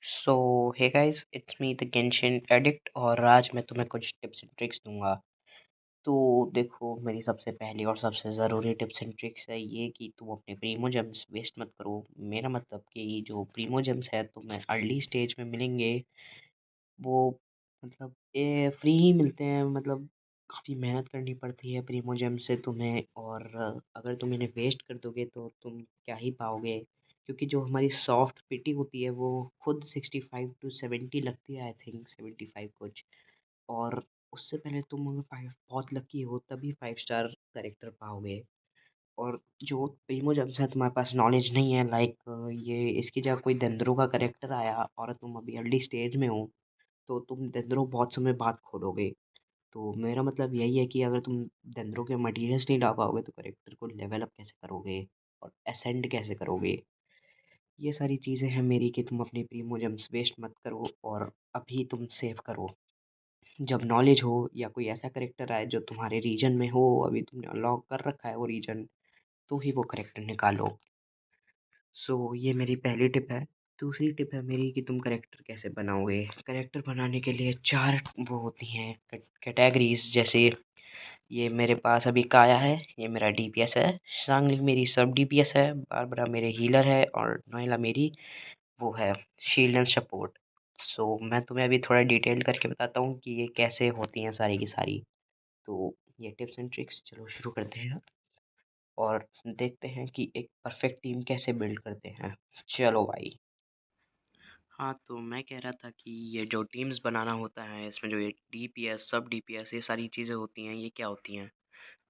So hey guys, it's me the Genshin addict और आज मैं तुम्हें कुछ टिप्स एंड ट्रिक्स दूंगा। तो देखो, मेरी सबसे पहली और सबसे ज़रूरी टिप्स एंड ट्रिक्स है ये कि तुम अपने प्रीमो जेम्स वेस्ट मत करो। मेरा मतलब कि जो प्रीमो जेम्स है तुम्हें अर्ली स्टेज में मिलेंगे, वो मतलब ये फ्री ही मिलते हैं। मतलब काफ़ी मेहनत करनी पड़ती है प्रीमो जेम्स से तुम्हें, और अगर तुम इन्हें वेस्ट कर दोगे तो तुम क्या ही पाओगे। क्योंकि जो हमारी सॉफ्ट पिटी होती है वो खुद 65 to 70 लगती है, आई थिंक 75 कुछ। और उससे पहले तुम अगर फाइव बहुत लकी हो तभी 5 स्टार करेक्टर पाओगे। और जो प्रीमो जेम्स है तुम्हारे पास नॉलेज नहीं है, लाइक ये इसकी जगह कोई दंदरो का करेक्टर आया और तुम अभी अर्ली स्टेज में हो, तो तुम डेंद्रो बहुत समय बाद खोलोगे। तो मेरा मतलब यही है कि अगर तुम डेंद्रो के मटेरियल्स नहीं ला पाओगे तो करेक्टर को लेवल अप कैसे करोगे और असेंड कैसे करोगे। ये सारी चीज़ें हैं मेरी कि तुम अपनी प्रीमोजेम्स वेस्ट मत करो और अभी तुम सेव करो। जब नॉलेज हो या कोई ऐसा करेक्टर आए जो तुम्हारे रीजन में हो, अभी तुमने अनलॉक कर रखा है वो रीजन, तो ही वो करेक्टर निकालो। सो ये मेरी पहली टिप है। दूसरी टिप है मेरी कि तुम करेक्टर कैसे बनाओगे। करेक्टर बनाने के लिए चार वो होती हैं कैटेगरीज। जैसे ये मेरे पास अभी काया है, ये मेरा डीपीएस है। सांगली मेरी सब डीपीएस है। बारबरा मेरे हीलर है और नोएला मेरी वो है शील्ड एंड सपोर्ट। सो मैं तुम्हें अभी थोड़ा डिटेल करके बताता हूँ कि ये कैसे होती हैं सारी की सारी। तो ये टिप्स एंड ट्रिक्स, चलो शुरू करते हैं और देखते हैं कि एक परफेक्ट टीम कैसे बिल्ड करते हैं। चलो भाई। हाँ, तो मैं कह रहा था कि ये जो टीम्स बनाना होता है, इसमें जो ये डीपीएस, सब डीपीएस, ये सारी चीज़ें होती हैं, ये क्या होती हैं?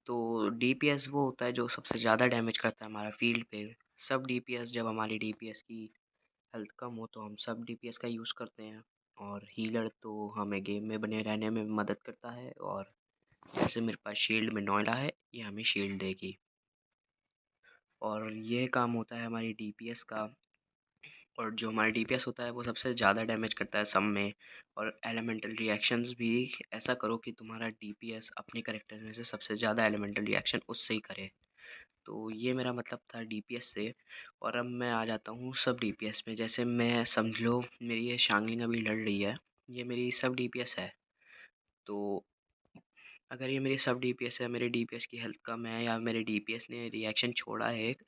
तो डीपीएस वो होता है जो सबसे ज़्यादा डैमेज करता है हमारा फील्ड पे। सब डीपीएस, जब हमारी डीपीएस की हेल्थ कम हो तो हम सब डीपीएस का यूज़ करते हैं। और हीलर तो हमें गेम में बने रहने में मदद करता है। और जैसे मेरे पास शील्ड में नॉयला है, ये हमें शील्ड देगी। और ये काम होता है हमारी डीपीएस का। और जो हमारा डीपीएस होता है वो सबसे ज़्यादा डैमेज करता है सब में। और एलिमेंटल रिएक्शंस भी ऐसा करो कि तुम्हारा डीपीएस अपने करेक्टर में से सबसे ज़्यादा एलिमेंटल रिएक्शन उससे ही करे। तो ये मेरा मतलब था डीपीएस से। और अब मैं आ जाता हूँ सब डीपीएस में। जैसे मैं समझ लो मेरी ये शांगलिंग अभी लड़ रही है, ये मेरी सब डीपीएस है। तो अगर ये मेरी सब डीपीएस है, मेरे डीपीएस की हेल्थ कम है या मेरे डीपीएस ने रिएक्शन छोड़ा है एक,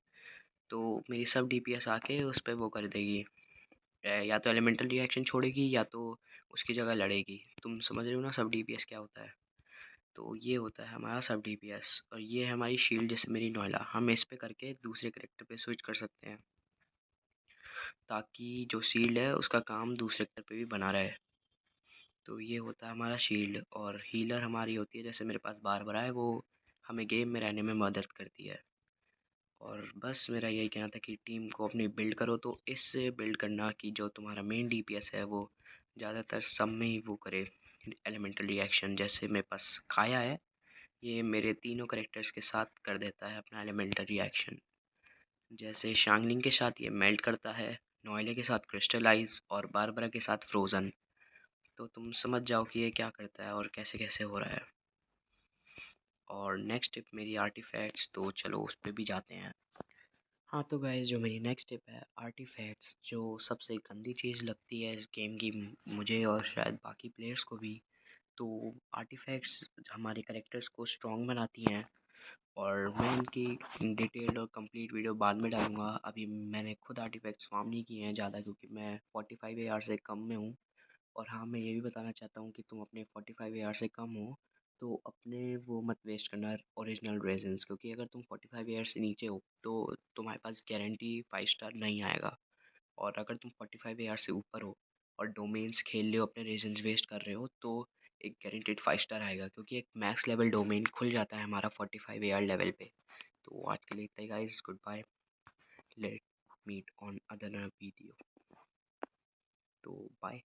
तो मेरी सब डीपीएस आके उस पर वो कर देगी। या तो एलिमेंटल रिएक्शन छोड़ेगी या तो उसकी जगह लड़ेगी। तुम समझ रहे हो ना सब डीपीएस क्या होता है। तो ये होता है हमारा सब डीपीएस। और ये है हमारी शील्ड, जैसे मेरी नॉयला, हम इस पे करके दूसरे करेक्टर पे स्विच कर सकते हैं ताकि जो शील्ड है उसका काम दूसरे करेक्टर पे भी बना रहे। तो ये होता है हमारा शील्ड। और हीलर हमारी होती है, जैसे मेरे पास बारबरा है, वो हमें गेम में रहने में मदद करती है। और बस मेरा यही कहना था कि टीम को अपनी बिल्ड करो तो इससे बिल्ड करना कि जो तुम्हारा मेन डीपीएस है वो ज़्यादातर सब में ही वो करे एलिमेंटल रिएक्शन। जैसे मेरे पास काया है, ये मेरे तीनों करेक्टर्स के साथ कर देता है अपना एलिमेंटल रिएक्शन। जैसे शांगलिंग के साथ ये मेल्ट करता है, नॉयले के साथ क्रिस्टलाइज और बारबरा के साथ फ्रोज़न। तो तुम समझ जाओ कि ये क्या करता है और कैसे कैसे हो रहा है। और नेक्स्ट टिप मेरी आर्टिफैक्ट्स, तो चलो उस पर भी जाते हैं। हाँ, तो गाइस जो मेरी नेक्स्ट टिप है आर्टिफैक्ट्स, जो सबसे गंदी चीज़ लगती है इस गेम की मुझे और शायद बाकी प्लेयर्स को भी। तो आर्टिफैक्ट्स हमारे करेक्टर्स को स्ट्रॉन्ग बनाती हैं। और मैं इनकी डिटेल्ड और कंप्लीट वीडियो बाद में डालूंगा। अभी मैंने खुद आर्टिफैक्ट्स फार्म नहीं किए हैं ज़्यादा, क्योंकि मैं 45 AR से कम में हूँ। और हाँ, मैं ये भी बताना चाहता हूँ कि तुम अपने 45 AR से कम हो तो अपने वो मत वेस्ट करना ओरिजिनल रेजन्स, क्योंकि अगर तुम 45 AR से नीचे हो तो तुम्हारे पास गारंटी 5 स्टार नहीं आएगा। और अगर तुम 45 AR से ऊपर हो और डोमेन्स खेल रहे हो, अपने रेजन्स वेस्ट कर रहे हो, तो एक गारंटेड 5 स्टार आएगा, क्योंकि एक मैक्स लेवल डोमेन खुल जाता है हमारा 45 AR लेवल पे। तो आज के लिए इतना ही guys, good bye. Let meet on other video. तो बाय।